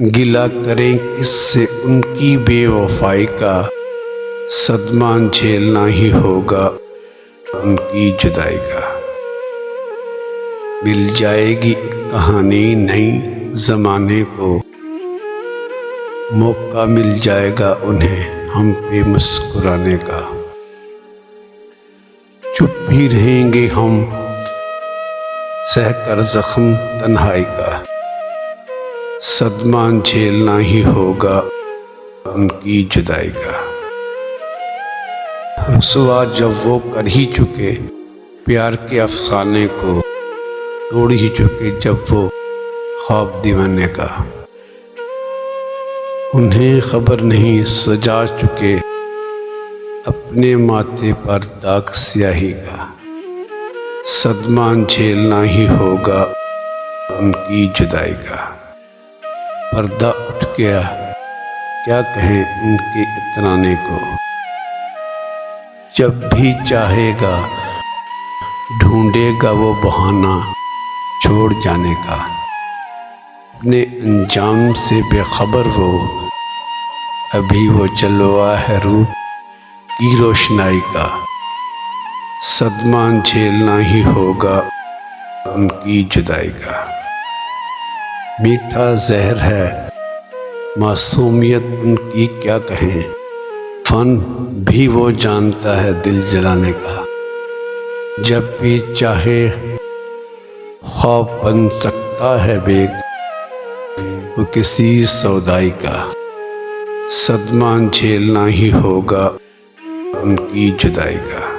गिला करें किससे उनकी बेवफाई का, सदमा झेलना ही होगा उनकी जुदाई का। मिल जाएगी एक कहानी नई ज़माने को, मौका मिल जाएगा उन्हें हम पे मुस्कुराने का। चुप भी रहेंगे हम सहकर ज़ख्म तन्हाई का, सदमा झेलना ही होगा उनकी जुदाई का। रुसवा जब वो कर ही चुके प्यार के अफसाने को, तोड़ ही चुके जब वो ख्वाब दीवाने का। उन्हें खबर नहीं सजा चुके अपने माथे पर दाग स्याही का, सदमा झेलना ही होगा उनकी जुदाई का। पर्दा उठ गया क्या कहें उनके इतराने को, जब भी चाहेगा ढूंढेगा वो बहाना छोड़ जाने का। अपने अंजाम से बेखबर वो, अभी वो जलवा है रूप की रोशनाई का, सदमा झेलना ही होगा उनकी जुदाई का। मीठा जहर है मासूमियत उनकी क्या कहें, फन भी वो जानता है दिल जलाने का। जब भी चाहे ख्वाब बन सकता है बेग वो किसी सौदाई का, सदमा झेलना ही होगा उनकी जुदाई का।